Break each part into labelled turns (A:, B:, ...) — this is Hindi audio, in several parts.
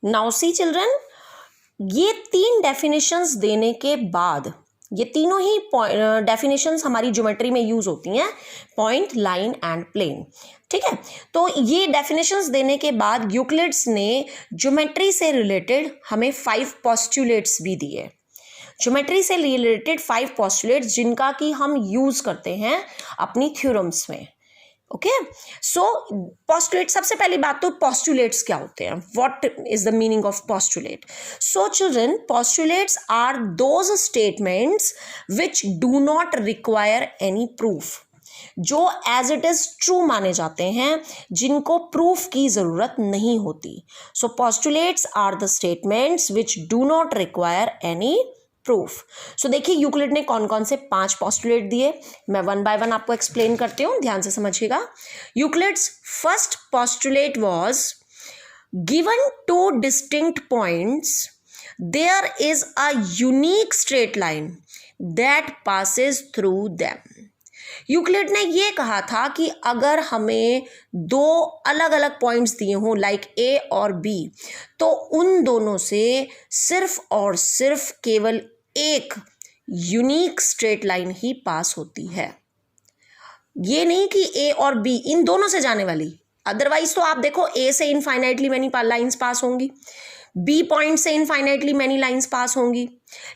A: नाउ सी चिल्ड्रन, ये 3 डेफिनेशंस देने के बाद, ये तीनों ही डेफिनेशंस हमारी ज्योमेट्री में यूज होती हैं, पॉइंट, लाइन एंड प्लेन। ठीक है, तो ये डेफिनेशंस देने के बाद यूक्लिड्स ने ज्योमेट्री से रिलेटेड हमें 5 पोस्टुलेट्स भी दिए। ज्योमेट्री से रिलेटेड 5 पोस्टुलेट्स जिनका कि हम यूज करते हैं अपनी थ्योरम्स में। ओके, सो पोस्टुलेट, सबसे पहली बात तो पोस्टुलेट्स क्या होते हैं, what is the meaning of postulate. So children, postulates are those statements which do not require any proof, जो एज इट इज ट्रू माने जाते हैं, जिनको प्रूफ की जरूरत नहीं होती। So postulates are the statements which do not require any proof. So देखिए यूक्लिड ने कौन कौन से 5 पोस्टुलेट दिए, मैं 1 बाय 1 आपको एक्सप्लेन करती हूँ, ध्यान से समझिएगा। Euclid's first postulate was given 2 distinct points, there is a unique straight line that passes through them. Euclid ने ये कहा था कि अगर हमें 2 अलग अलग पॉइंट्स दिए हों लाइक ए और बी, तो उन दोनों से सिर्फ और सिर्फ केवल एक यूनिक स्ट्रेट लाइन ही पास होती है। ये नहीं कि ए और बी इन दोनों से जाने वाली, अदरवाइज तो आप देखो ए से इनफाइनाइटली मैनी लाइंस पास होंगी, बी पॉइंट से इनफाइनाइटली मैनी लाइंस पास होंगी।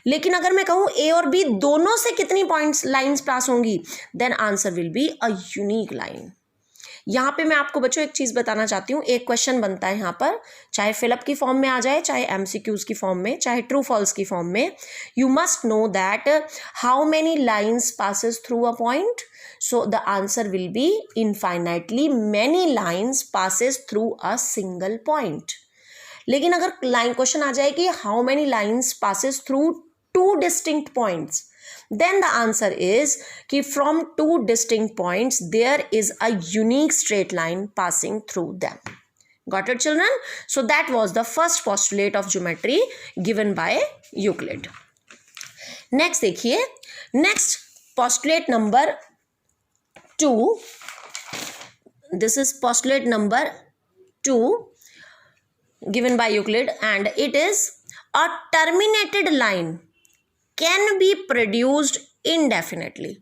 A: लेकिन अगर मैं कहूं ए और बी दोनों से कितनी पॉइंट्स लाइंस पास होंगी, then answer will be a unique line. यहाँ पे मैं आपको बच्चों एक चीज बताना चाहती हूँ, एक क्वेश्चन बनता है यहाँ पर, चाहे फिलअप की फॉर्म में आ जाए, चाहे एमसीक्यूज की फॉर्म में, चाहे ट्रू फॉल्स की फॉर्म में, you must know that how many lines passes through a point. So the answer will B infinitely many lines passes through a single point. लेकिन अगर लाइन क्वेश्चन आ जाए कि how many lines passes through 2 distinct points, then the answer is कि from 2 distinct points there is a unique straight line passing through them. Got it children? So that was the first postulate of geometry given by Euclid. Next देखिए, next postulate number 2, this is postulate number 2 given by Euclid, and it is a terminated line can be produced indefinitely.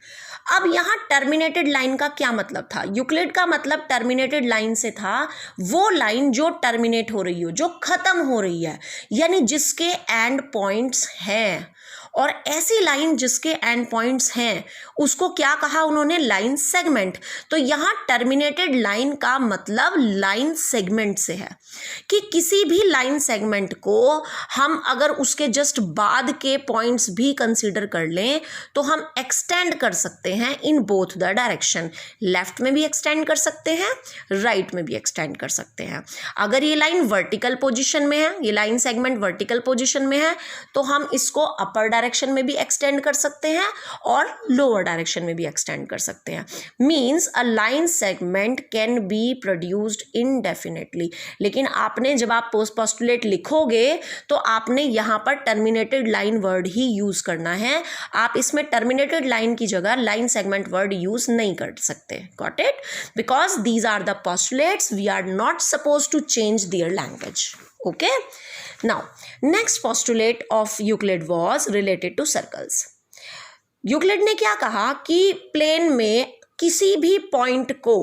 A: अब यहाँ टर्मिनेटेड लाइन का क्या मतलब था, यूक्लिड का मतलब टर्मिनेटेड लाइन से था वो लाइन जो टर्मिनेट हो रही हो, जो खत्म हो रही है, यानी जिसके एंड पॉइंट्स हैं। और ऐसी लाइन जिसके एंड पॉइंट्स हैं उसको क्या कहा उन्होंने, लाइन सेगमेंट। तो यहाँ टर्मिनेटेड लाइन का मतलब लाइन सेगमेंट से है कि किसी भी लाइन सेगमेंट को हम अगर उसके जस्ट बाद के पॉइंट्स भी कंसीडर कर लें तो हम एक्सटेंड कर सकते हैं in both the direction, left में भी एक्सटेंड कर सकते हैं, राइट में भी एक्सटेंड कर सकते हैं। अगर ये लाइन वर्टिकल पोजिशन में है, ये लाइन सेगमेंट वर्टिकल पोजिशन में है, तो हम इसको अपर डायरेक्शन में भी एक्सटेंड कर सकते हैं और लोअर डायरेक्शन में भी एक्सटेंड कर सकते हैं। Means a line segment can be produced indefinitely. लेकिन आपने जब आप पोस्टुलेट लिखोगे तो आपने यहाँ पर टर्मिनेटेड लाइन वर्ड ही यूज करना है, आप इसमें टर्मिनेटेड लाइन की जगह लाइन सेगमेंट वर्ड यूज नहीं कर सकते। Got it? Because these are the postulates, we are not suppose to change their language. Okay, now next postulate of Euclid was related to circles. Euclid ने क्या कहा कि प्लेन में किसी भी पॉइंट को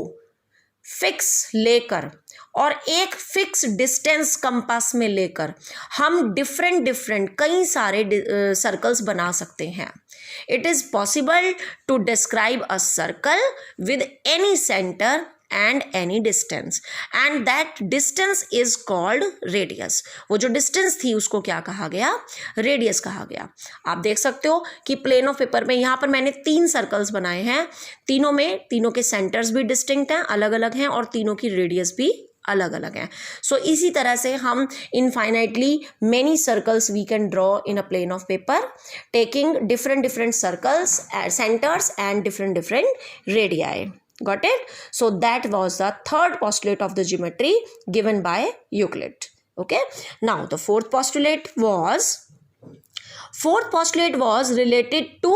A: फिक्स लेकर और एक फिक्स डिस्टेंस कंपास में लेकर हम डिफरेंट कई सारे सर्कल्स बना सकते हैं। It is possible to describe a circle with any centre and any distance, and that distance is called radius. वो जो distance थी उसको क्या कहा गया, radius कहा गया। आप देख सकते हो कि प्लेन ऑफ पेपर में यहाँ पर मैंने 3 सर्कल्स बनाए हैं, तीनों के सेंटर्स भी डिस्टिंक्ट हैं, अलग अलग हैं, और तीनों की रेडियस भी अलग अलग हैं। सो इसी तरह से हम infinitely many circles we can draw in a plane of paper taking different circles centres and different radii. Got it? So that was the third postulate of the geometry given by Euclid. Okay. Now the fourth postulate was related to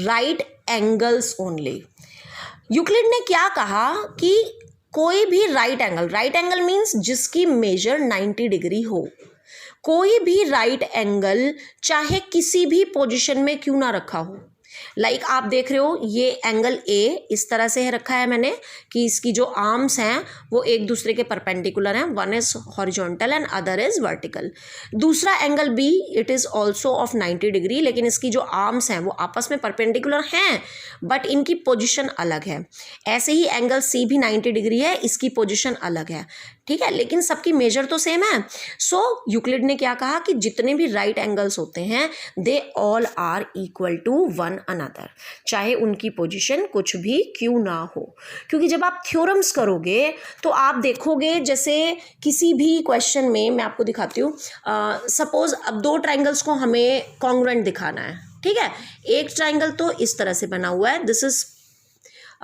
A: right angles only. Euclid ने क्या कहा कि कोई भी राइट एंगल मीन्स जिसकी मेजर 90 डिग्री हो, कोई भी राइट एंगल चाहे किसी भी पोजीशन में क्यों ना रखा हो, लाइक आप देख रहे हो ये एंगल ए इस तरह से है रखा है मैंने कि इसकी जो आर्म्स हैं वो एक दूसरे के परपेंडिकुलर हैं, one is horizontal and other is vertical. दूसरा angle B it is also of 90 degree, लेकिन इसकी जो आर्म्स हैं वो आपस में परपेंडिकुलर हैं बट इनकी पोजिशन अलग है। ऐसे ही एंगल सी भी 90 डिग्री है, इसकी पोजिशन अलग है, ठीक है, लेकिन सबकी मेजर तो सेम है। सो यूक्लिड ने क्या कहा कि जितने भी राइट एंगल्स होते हैं they all are equal to one another, चाहे उनकी पोजीशन कुछ भी क्यों ना हो। क्योंकि जब आप थ्योरम्स करोगे तो आप देखोगे जैसे किसी भी क्वेश्चन में, मैं आपको दिखाती हूँ, सपोज अब दो ट्राइंगल्स को हमें कॉन्ग्रुएंट दिखाना है, ठीक है, एक ट्राइंगल तो इस तरह से बना हुआ है, this is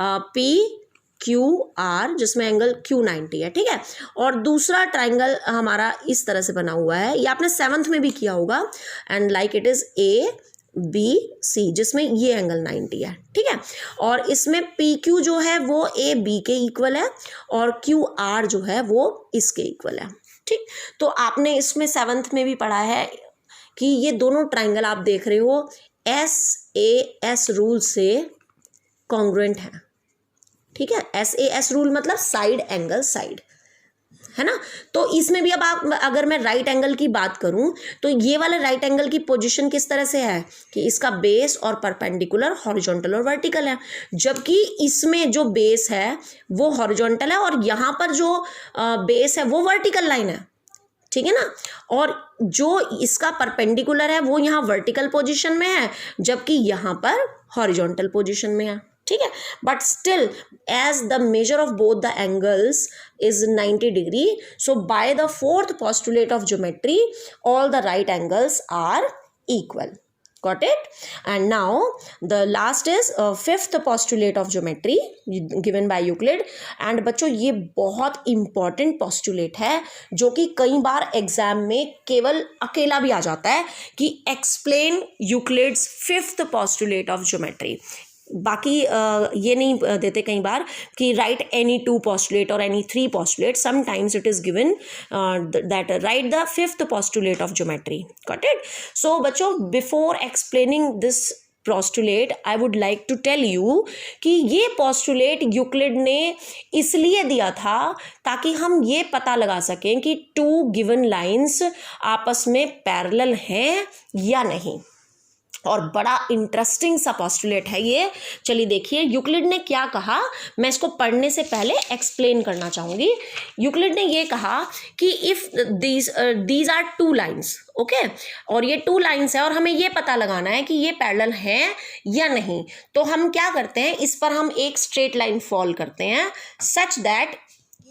A: P Q R जिसमें एंगल क्यू 90 है, ठीक है, और दूसरा ट्राइंगल हमारा इस तरह से बना हुआ है, ये आपने 7th में भी किया होगा, and like it is A B C जिसमें ये एंगल 90 है, ठीक है, और इसमें पी क्यू जो है वो ए बी के इक्वल है और क्यू आर जो है वो इसके इक्वल है, ठीक। तो आपने इसमें 7th में भी पढ़ा है कि ये दोनों ट्राइंगल आप देख रहे हो SAS रूल से कॉन्ग्रुएंट है, ठीक है, SAS रूल मतलब साइड एंगल साइड, है ना। तो इसमें भी अब आप, अगर मैं राइट एंगल की बात करूं तो ये वाले राइट एंगल की पोजीशन किस तरह से है कि इसका बेस और परपेंडिकुलर हॉरिजॉन्टल और वर्टिकल है, जबकि इसमें जो बेस है वो हॉरिजॉन्टल है और यहाँ पर जो बेस है वो वर्टिकल लाइन है, ठीक है ना, और जो इसका परपेंडिकुलर है वो यहाँ वर्टिकल पोजीशन में है जबकि यहाँ पर हॉरिजॉन्टल पोजीशन में है, ठीक है, but still as the measure of both the angles is 90 degree, so by the fourth postulate of geometry all the right angles are equal. Got it? And now the last is fifth postulate of geometry given by Euclid, and बच्चों ये बहुत important postulate है जो कि कई बार एग्जाम में केवल अकेला भी आ जाता है कि explain Euclid's fifth postulate of geometry। बाकी ये नहीं देते कई बार कि राइट एनी 2 postulate और any 3 postulate, sometimes it is given that write the 5th postulate of geometry। Got it? So बच्चों before explaining this postulate I would like to tell you कि ये postulate यूक्लिड ने इसलिए दिया था ताकि हम ये पता लगा सकें कि 2 given lines आपस में पैरेलल हैं या नहीं, और बड़ा इंटरेस्टिंग सा पोस्टुलेट है ये। चलिए देखिए यूक्लिड ने क्या कहा, मैं इसको पढ़ने से पहले एक्सप्लेन करना चाहूँगी। यूक्लिड ने ये कहा कि if these are 2 lines, okay, और ये 2 लाइन्स है और हमें ये पता लगाना है कि ये पैरेलल हैं या नहीं, तो हम क्या करते हैं, इस पर हम एक स्ट्रेट लाइन फॉल करते हैं सच दैट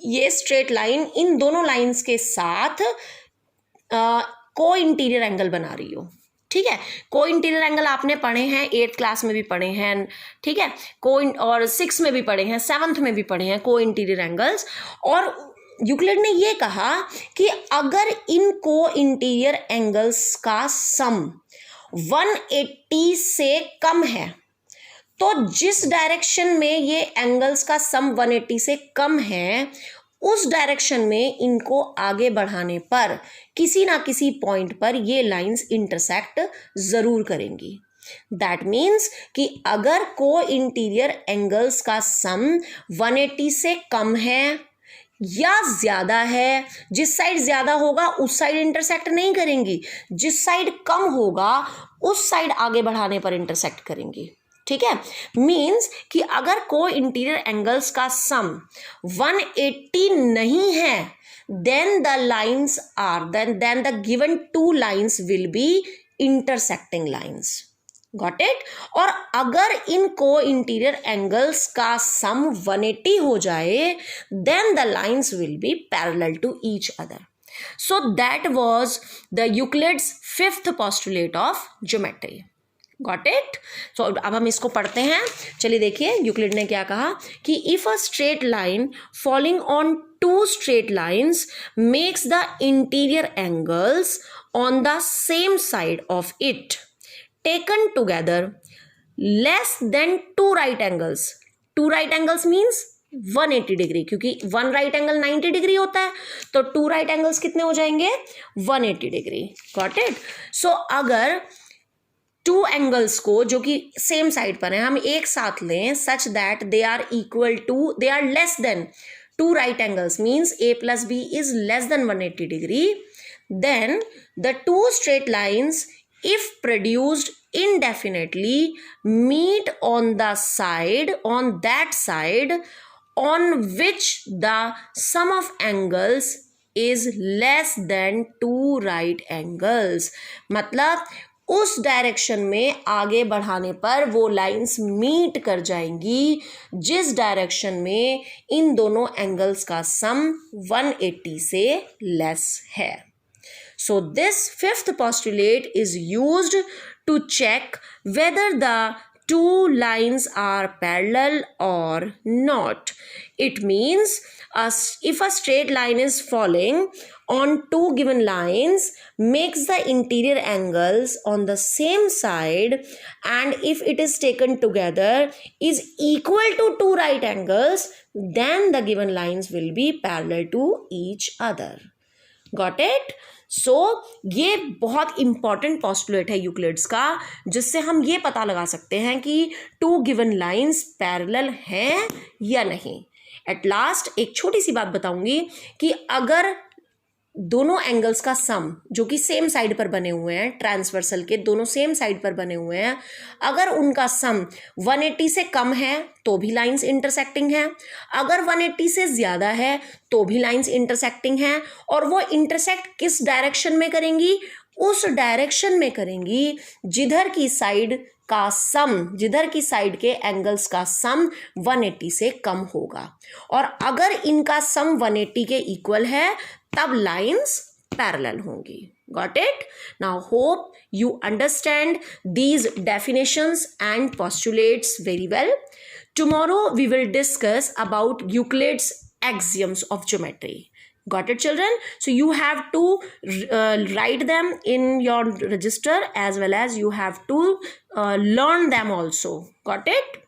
A: ये स्ट्रेट लाइन इन दोनों लाइन्स के साथ को इंटीरियर एंगल बना रही हो, ठीक है। को इंटीरियर एंगल आपने पढ़े हैं 8th क्लास में भी पढ़े हैं, ठीक है, और 6 में भी पढ़े हैं, 7th में भी पढ़े हैं को इंटीरियर एंगल्स। और यूक्लिड ने ये कहा कि अगर इन को इंटीरियर एंगल्स का सम 180 से कम है तो जिस डायरेक्शन में ये एंगल्स का सम 180 से कम है उस डायरेक्शन में इनको आगे बढ़ाने पर किसी ना किसी पॉइंट पर ये लाइंस इंटरसेक्ट जरूर करेंगी। दैट मीन्स कि अगर को इंटीरियर एंगल्स का सम 180 से कम है या ज़्यादा है, जिस साइड ज़्यादा होगा उस साइड इंटरसेक्ट नहीं करेंगी, जिस साइड कम होगा उस साइड आगे बढ़ाने पर इंटरसेक्ट करेंगी, ठीक है। मीन्स कि अगर को इंटीरियर एंगल्स का सम 180 नहीं है then the lines are then the given 2 lines will be intersecting lines. Got it? और अगर इन को इंटीरियर एंगल्स का सम 180 हो जाए then the lines will be parallel to each other. So that was the Euclid's 5th postulate of geometry. Got it? So अब हम इसको पढ़ते हैं। चलिए देखिए यूक्लिड ने क्या कहा कि if a straight line falling on 2 straight lines makes the interior angles on the same side of it taken together less than 2 right angles. 2 right angles means 180 degree, क्योंकि 1 राइट एंगल 90 डिग्री होता है, तो 2 राइट एंगल्स कितने हो जाएंगे? 180 डिग्री। Got it? सो अगर 2 एंगल्स को जो कि सेम साइड पर हैं हम एक साथ लें such that they are less than 2 right angles, means a plus b is less than 180 degree, then the 2 straight lines, if produced indefinitely, meet on that side on which the sum of angles is less than 2 right angles. मतलब उस डायरेक्शन में आगे बढ़ाने पर वो लाइंस मीट कर जाएंगी जिस डायरेक्शन में इन दोनों एंगल्स का सम 180 से लेस है. So this fifth postulate is used to check whether the two lines are parallel or not. It means if a straight line is falling on 2 given lines, makes the interior angles on the same side, and if it is taken together is equal to 2 right angles, then the given lines will be parallel to each other. Got it? सो ये बहुत इंपॉर्टेंट पॉस्टुलेट है यूक्लिड्स का, जिससे हम ये पता लगा सकते हैं कि 2 गिवन लाइंस पैरेलल हैं या नहीं. एट लास्ट एक छोटी सी बात बताऊंगी कि अगर दोनों एंगल्स का सम जो कि सेम साइड पर बने हुए हैं, ट्रांसवर्सल के दोनों सेम साइड पर बने हुए हैं, अगर उनका सम 180 से कम है तो भी लाइंस इंटरसेक्टिंग हैं, अगर 180 से ज़्यादा है तो भी लाइंस इंटरसेक्टिंग हैं, और वो इंटरसेक्ट किस डायरेक्शन में करेंगी? उस डायरेक्शन में करेंगी जिधर की साइड के एंगल्स का सम 180 से कम होगा, और अगर इनका सम 180 के इक्वल है तब लाइंस पैरेलल होंगी. Got it? Now hope you understand these definitions and postulates very well. Tomorrow we will discuss about Euclid's axioms of geometry. Got it, children? So you have to write them in your register as well as you have to learn them also. Got it?